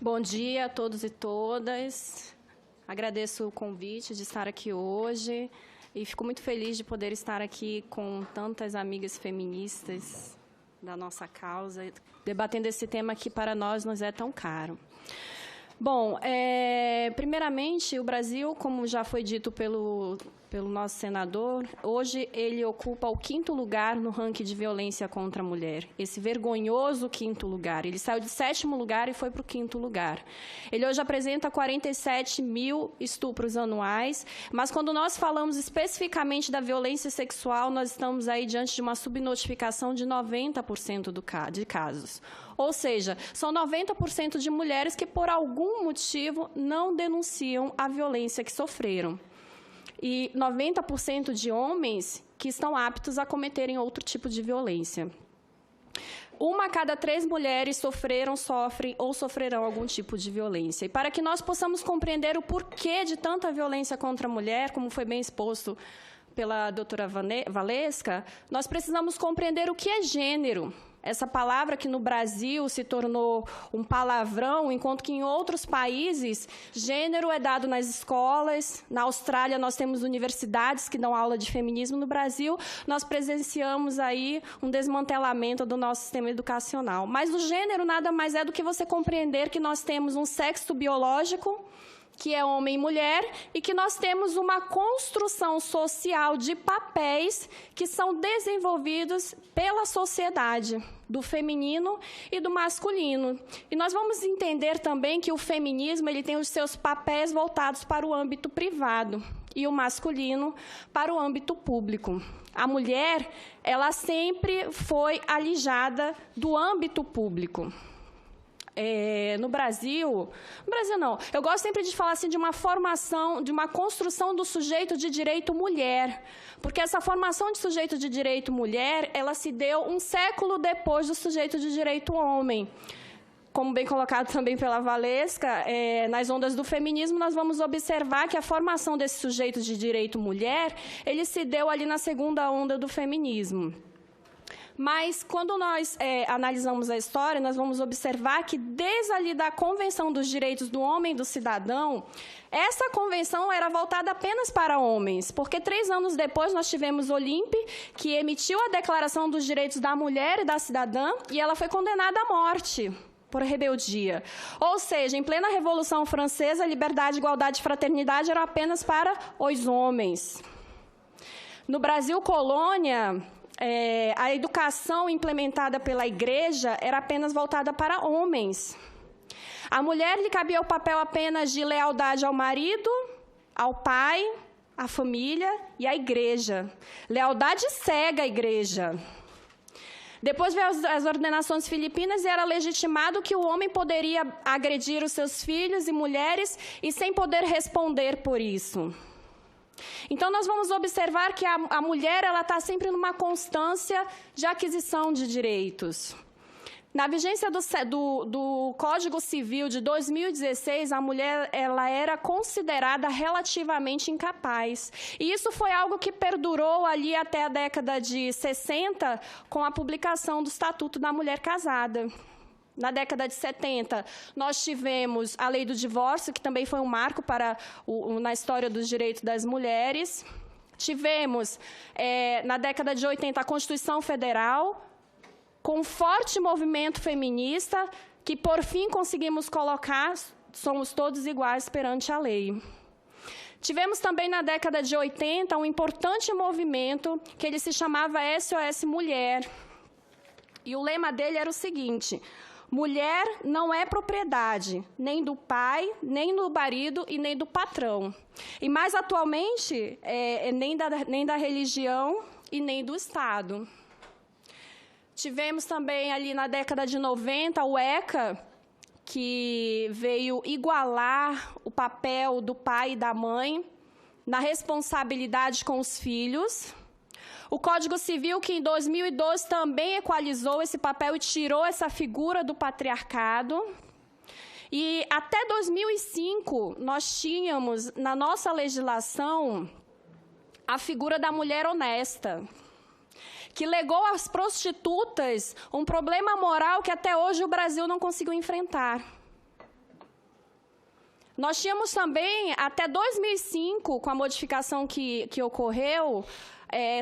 Bom dia a todos e todas. Agradeço o convite de estar aqui hoje e fico muito feliz de poder estar aqui com tantas amigas feministas da nossa causa, debatendo esse tema que para nós nos é tão caro. Bom, primeiramente, o Brasil, como já foi dito pelo nosso senador, hoje ele ocupa o 5º lugar no ranking de violência contra a mulher. Esse vergonhoso 5º lugar. Ele saiu de 7º lugar e foi para o 5º lugar. Ele hoje apresenta 47 mil estupros anuais, mas quando nós falamos especificamente da violência sexual, nós estamos aí diante de uma subnotificação de 90% de casos. Ou seja, são 90% de mulheres que, por algum motivo, não denunciam a violência que sofreram. E 90% de homens que estão aptos a cometerem outro tipo de violência. 1 a cada 3 mulheres sofrem ou sofrerão algum tipo de violência. E para que nós possamos compreender o porquê de tanta violência contra a mulher, como foi bem exposto pela doutora Valesca, nós precisamos compreender o que é gênero. Essa palavra que no Brasil se tornou um palavrão, enquanto que em outros países, gênero é dado nas escolas. Na Austrália, nós temos universidades que dão aula de feminismo. No Brasil, nós presenciamos aí um desmantelamento do nosso sistema educacional. Mas o gênero nada mais é do que você compreender que nós temos um sexo biológico, que é homem e mulher, e que nós temos uma construção social de papéis que são desenvolvidos pela sociedade, do feminino e do masculino. E nós vamos entender também que o feminismo ele tem os seus papéis voltados para o âmbito privado e o masculino para o âmbito público. A mulher, ela sempre foi alijada do âmbito público. No Brasil não, eu gosto sempre de falar assim de uma formação, de uma construção do sujeito de direito mulher, porque essa formação de sujeito de direito mulher, ela se deu um século depois do sujeito de direito homem. Como bem colocado também pela Valesca, nas ondas do feminismo, nós vamos observar que a formação desse sujeito de direito mulher, ele se deu ali na segunda onda do feminismo. Mas, quando nós analisamos a história, nós vamos observar que, desde ali da Convenção dos Direitos do Homem e do Cidadão, essa convenção era voltada apenas para homens, porque 3 anos depois nós tivemos Olympe, que emitiu a Declaração dos Direitos da Mulher e da Cidadã, e ela foi condenada à morte por rebeldia. Ou seja, em plena Revolução Francesa, liberdade, igualdade e fraternidade eram apenas para os homens. No Brasil colônia, a educação implementada pela Igreja era apenas voltada para homens. A mulher lhe cabia o papel apenas de lealdade ao marido, ao pai, à família e à Igreja. Lealdade cega à Igreja. Depois veio as ordenações filipinas e era legitimado que o homem poderia agredir os seus filhos e mulheres e sem poder responder por isso. Então, nós vamos observar que a mulher está sempre numa constância de aquisição de direitos. Na vigência do Código Civil de 2016, a mulher ela era considerada relativamente incapaz. E isso foi algo que perdurou ali até a década de 60, com a publicação do Estatuto da Mulher Casada. Na década de 70, nós tivemos a lei do divórcio, que também foi um marco na história dos direitos das mulheres. Tivemos, na década de 80, a Constituição Federal, com um forte movimento feminista, que, por fim, conseguimos colocar, somos todos iguais perante a lei. Tivemos também, na década de 80, um importante movimento, que ele se chamava SOS Mulher. E o lema dele era o seguinte: mulher não é propriedade, nem do pai, nem do marido e nem do patrão. E, mais atualmente, nem da religião e nem do Estado. Tivemos também, ali na década de 90, o ECA, que veio igualar o papel do pai e da mãe na responsabilidade com os filhos. O Código Civil, que em 2012 também equalizou esse papel e tirou essa figura do patriarcado. E até 2005, nós tínhamos na nossa legislação a figura da mulher honesta, que legou às prostitutas um problema moral que até hoje o Brasil não conseguiu enfrentar. Nós tínhamos também, até 2005, com a modificação que ocorreu,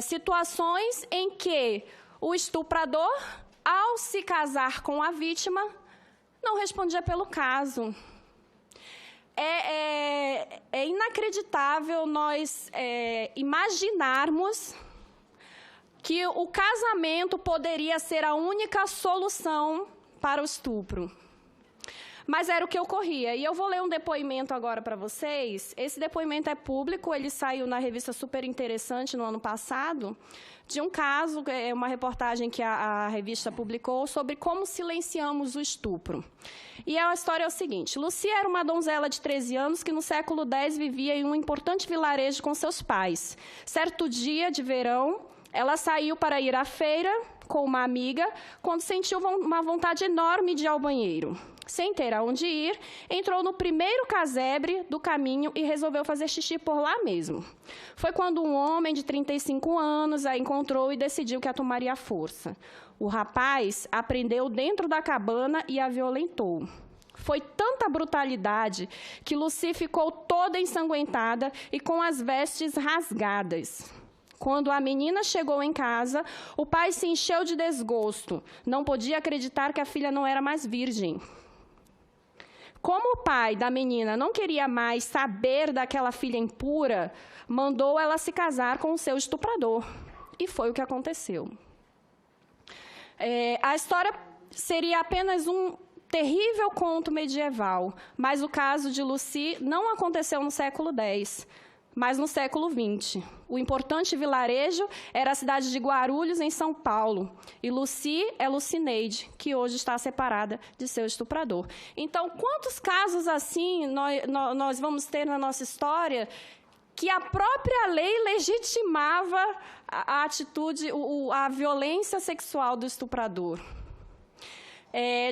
situações em que o estuprador, ao se casar com a vítima, não respondia pelo caso. É inacreditável nós imaginarmos que o casamento poderia ser a única solução para o estupro. Mas era o que ocorria. E eu vou ler um depoimento agora para vocês. Esse depoimento é público, ele saiu na revista Super Interessante no ano passado, de um caso, uma reportagem que a revista publicou sobre como silenciamos o estupro. E a história é o seguinte: Lucia era uma donzela de 13 anos que no século X vivia em um importante vilarejo com seus pais. Certo dia de verão, ela saiu para ir à feira com uma amiga, quando sentiu uma vontade enorme de ir ao banheiro. Sem ter aonde ir, entrou no primeiro casebre do caminho e resolveu fazer xixi por lá mesmo. Foi quando um homem de 35 anos a encontrou e decidiu que a tomaria à força. O rapaz a prendeu dentro da cabana e a violentou. Foi tanta brutalidade que Lucy ficou toda ensanguentada e com as vestes rasgadas. Quando a menina chegou em casa, o pai se encheu de desgosto. Não podia acreditar que a filha não era mais virgem. Como o pai da menina não queria mais saber daquela filha impura, mandou ela se casar com o seu estuprador. E foi o que aconteceu. A história seria apenas um terrível conto medieval, mas o caso de Lucy não aconteceu no século X, mas no século XX. O importante vilarejo era a cidade de Guarulhos, em São Paulo. E Lucy é Lucineide, que hoje está separada de seu estuprador. Então, quantos casos assim nós vamos ter na nossa história que a própria lei legitimava a atitude, a violência sexual do estuprador?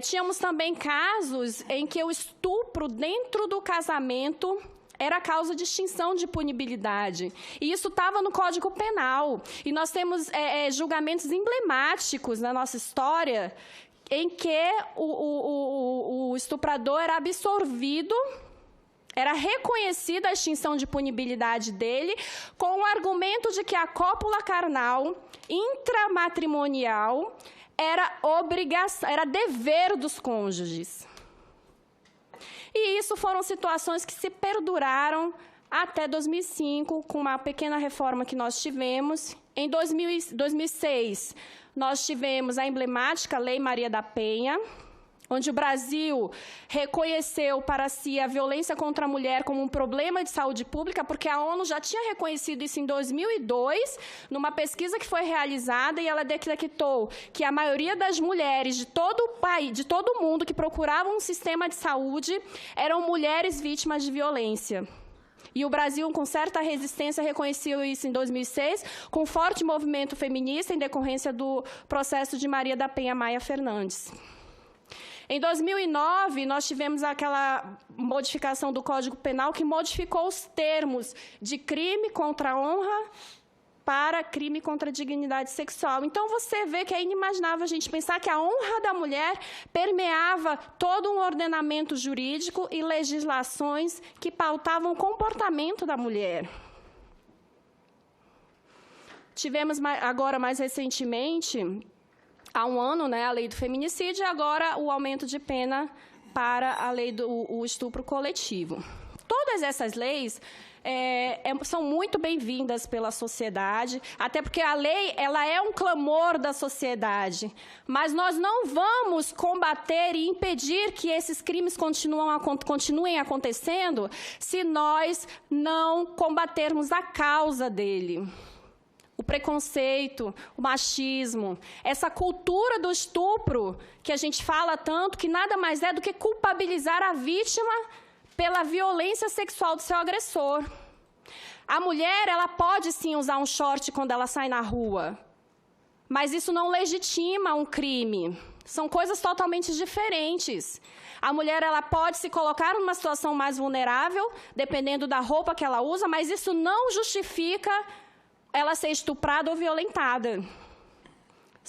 Tínhamos também casos em que o estupro dentro do casamento era causa de extinção de punibilidade. E isso estava no Código Penal. E nós temos julgamentos emblemáticos na nossa história em que o estuprador era absolvido, era reconhecida a extinção de punibilidade dele, com o argumento de que a cópula carnal intramatrimonial era dever dos cônjuges. E isso foram situações que se perduraram até 2005, com uma pequena reforma que nós tivemos. Em 2006, nós tivemos a emblemática Lei Maria da Penha, onde o Brasil reconheceu para si a violência contra a mulher como um problema de saúde pública, porque a ONU já tinha reconhecido isso em 2002, numa pesquisa que foi realizada, e ela detectou que a maioria das mulheres de todo o país, de todo o mundo que procuravam um sistema de saúde, eram mulheres vítimas de violência. E o Brasil, com certa resistência, reconheceu isso em 2006, com forte movimento feminista em decorrência do processo de Maria da Penha Maia Fernandes. Em 2009, nós tivemos aquela modificação do Código Penal que modificou os termos de crime contra a honra para crime contra a dignidade sexual. Então, você vê que é inimaginável a gente pensar que a honra da mulher permeava todo um ordenamento jurídico e legislações que pautavam o comportamento da mulher. Tivemos agora, mais recentemente, há um ano, a lei do feminicídio, e agora o aumento de pena para a lei do estupro coletivo. Todas essas leis são muito bem-vindas pela sociedade, até porque a lei ela é um clamor da sociedade, mas nós não vamos combater e impedir que esses crimes continuem acontecendo se nós não combatermos a causa dele. O preconceito, o machismo, essa cultura do estupro que a gente fala tanto, que nada mais é do que culpabilizar a vítima pela violência sexual do seu agressor. A mulher, ela pode sim usar um short quando ela sai na rua, mas isso não legitima um crime. São coisas totalmente diferentes. A mulher, ela pode se colocar numa situação mais vulnerável, dependendo da roupa que ela usa, mas isso não justifica ela ser estuprada ou violentada.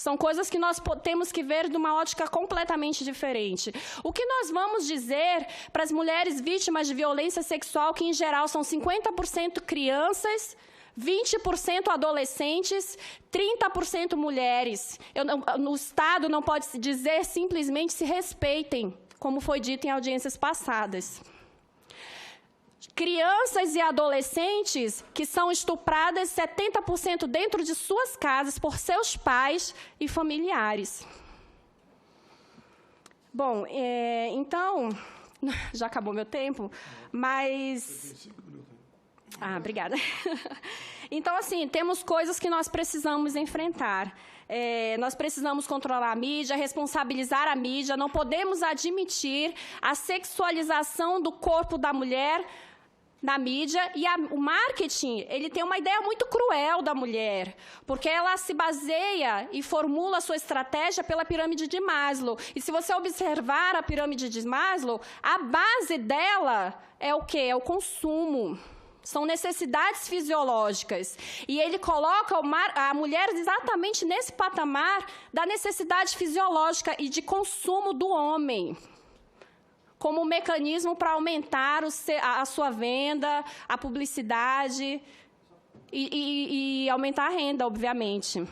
São coisas que nós temos que ver de uma ótica completamente diferente. O que nós vamos dizer para as mulheres vítimas de violência sexual, que em geral são 50% crianças, 20% adolescentes, 30% mulheres. No Estado não pode se dizer simplesmente se respeitem, como foi dito em audiências passadas. Crianças e adolescentes que são estupradas 70% dentro de suas casas por seus pais e familiares. Bom, então, já acabou meu tempo, mas... obrigada. Então, assim, temos coisas que nós precisamos enfrentar. Nós precisamos controlar a mídia, responsabilizar a mídia, não podemos admitir a sexualização do corpo da mulher na mídia, e o marketing, ele tem uma ideia muito cruel da mulher, porque ela se baseia e formula a sua estratégia pela pirâmide de Maslow. E se você observar a pirâmide de Maslow, a base dela é o quê? É o consumo. São necessidades fisiológicas. E ele coloca a mulher exatamente nesse patamar da necessidade fisiológica e de consumo do homem, como um mecanismo para aumentar a sua venda, a publicidade e aumentar a renda, obviamente.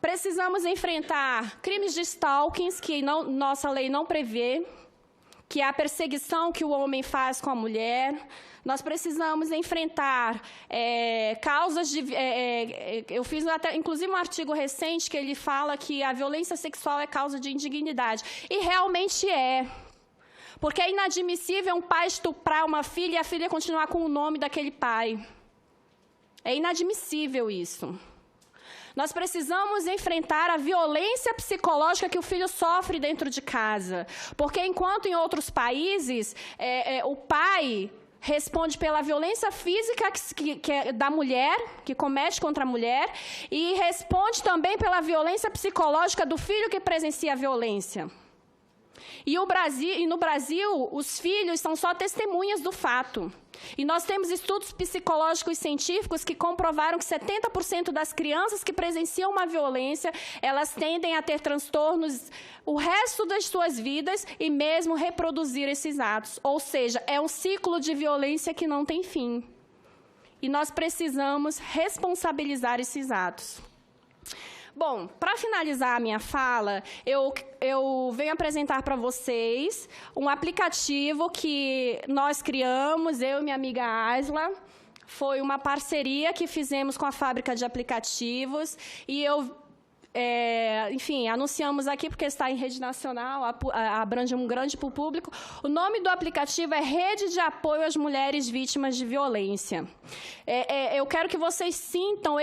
Precisamos enfrentar crimes de stalking, que nossa lei não prevê, que é a perseguição que o homem faz com a mulher. Nós precisamos enfrentar causas de... eu fiz até, inclusive, um artigo recente que ele fala que a violência sexual é causa de indignidade. E realmente é. Porque é inadmissível um pai estuprar uma filha e a filha continuar com o nome daquele pai. É inadmissível isso. Nós precisamos enfrentar a violência psicológica que o filho sofre dentro de casa. Porque, enquanto em outros países, o pai responde pela violência física que é da mulher, que comete contra a mulher, e responde também pela violência psicológica do filho que presencia a violência. E no Brasil, os filhos são só testemunhas do fato. E nós temos estudos psicológicos científicos que comprovaram que 70% das crianças que presenciam uma violência, elas tendem a ter transtornos o resto das suas vidas e mesmo reproduzir esses atos. Ou seja, é um ciclo de violência que não tem fim. E nós precisamos responsabilizar esses atos. Bom, para finalizar a minha fala, eu venho apresentar para vocês um aplicativo que nós criamos, eu e minha amiga Asla. Foi uma parceria que fizemos com a fábrica de aplicativos e enfim, anunciamos aqui porque está em rede nacional, abrange um grande público. O nome do aplicativo é Rede de Apoio às Mulheres Vítimas de Violência. Eu quero que vocês sintam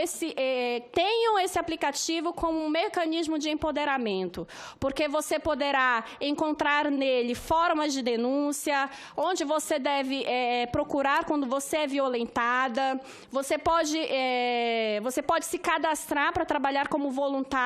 tenham esse aplicativo como um mecanismo de empoderamento, porque você poderá encontrar nele formas de denúncia, onde você deve procurar quando você é violentada. Você pode se cadastrar para trabalhar como voluntário.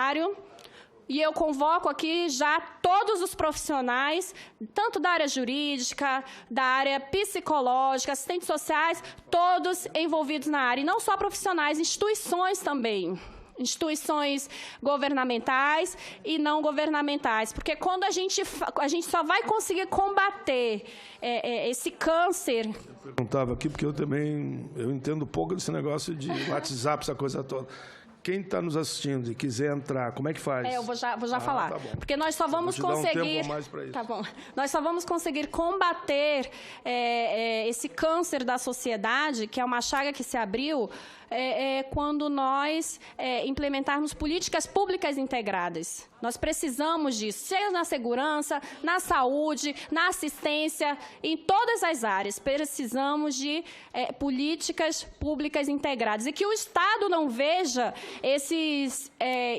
E eu convoco aqui já todos os profissionais, tanto da área jurídica, da área psicológica, assistentes sociais, todos envolvidos na área. E não só profissionais, instituições também. Instituições governamentais e não governamentais. Porque quando a gente só vai conseguir combater esse câncer... Eu perguntava aqui, porque eu entendo pouco desse negócio de WhatsApp, essa coisa toda. Quem está nos assistindo e quiser entrar, como é que faz? Eu vou já falar. Tá bom. Porque nós só vamos conseguir... um tempo a mais para isso. Tá bom. Nós só vamos conseguir combater esse câncer da sociedade, que é uma chaga que se abriu, quando nós implementarmos políticas públicas integradas. Nós precisamos disso, seja na segurança, na saúde, na assistência, em todas as áreas. Precisamos de políticas públicas integradas. E que o Estado não veja esses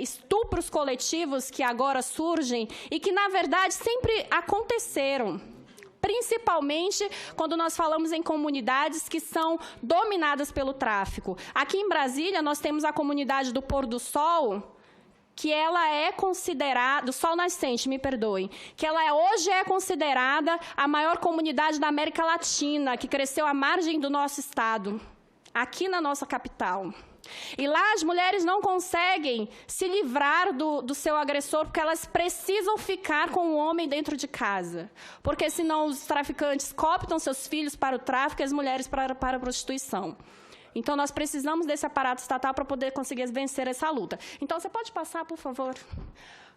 estupros coletivos que agora surgem e que, na verdade, sempre aconteceram. Principalmente quando nós falamos em comunidades que são dominadas pelo tráfico. Aqui em Brasília, nós temos a comunidade do Pôr do Sol, que ela é considerada, do Sol Nascente, me perdoem, que hoje é considerada a maior comunidade da América Latina, que cresceu à margem do nosso estado, aqui na nossa capital. E lá as mulheres não conseguem se livrar do seu agressor, porque elas precisam ficar com o homem dentro de casa. Porque senão os traficantes cooptam seus filhos para o tráfico e as mulheres para a prostituição. Então, nós precisamos desse aparato estatal para poder conseguir vencer essa luta. Então, você pode passar, por favor?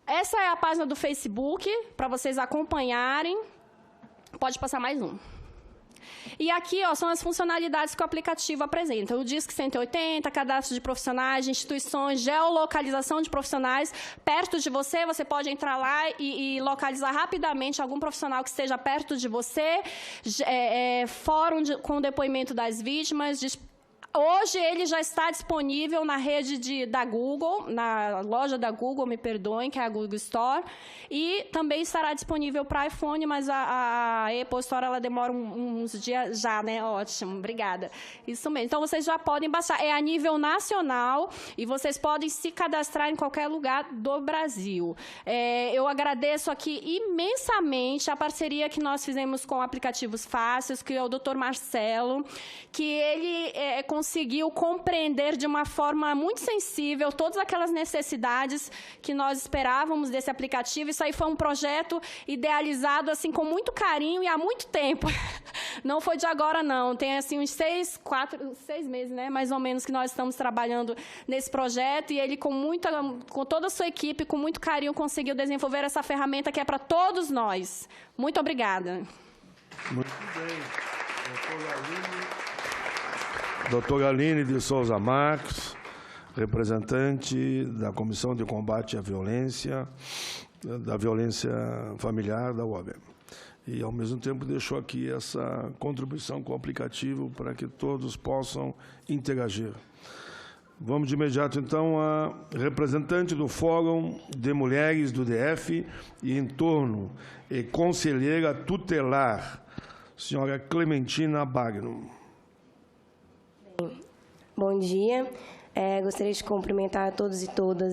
Essa é a página do Facebook, para vocês acompanharem. Pode passar mais um. E aqui, ó, são as funcionalidades que o aplicativo apresenta. O Disque 180, cadastro de profissionais, de instituições, geolocalização de profissionais perto de você. Você pode entrar lá e localizar rapidamente algum profissional que esteja perto de você. Fórum com depoimento das vítimas. Hoje, ele já está disponível na rede da Google, na loja da Google, me perdoem, que é a Google Store, e também estará disponível para iPhone, mas a Apple Store ela demora uns dias já, né? Ótimo, obrigada. Isso mesmo. Então, vocês já podem baixar. É a nível nacional e vocês podem se cadastrar em qualquer lugar do Brasil. Eu agradeço aqui imensamente a parceria que nós fizemos com Aplicativos Fáceis, que é o Dr. Marcelo, que ele conseguiu compreender de uma forma muito sensível todas aquelas necessidades que nós esperávamos desse aplicativo. Isso aí foi um projeto idealizado assim com muito carinho e há muito tempo. Não foi de agora, não. Tem assim uns 6 meses, né, mais ou menos, que nós estamos trabalhando nesse projeto e ele, com toda a sua equipe, com muito carinho, conseguiu desenvolver essa ferramenta que é para todos nós. Muito obrigada. Muito bem. Doutora Aline de Souza Marques, representante da Comissão de Combate à Violência, da Violência Familiar da UOB. E, ao mesmo tempo, deixou aqui essa contribuição com o aplicativo para que todos possam interagir. Vamos de imediato, então, à representante do Fórum de Mulheres do DF e entorno e conselheira tutelar, senhora Clementina Bagno. Bom dia. Gostaria de cumprimentar a todos e todas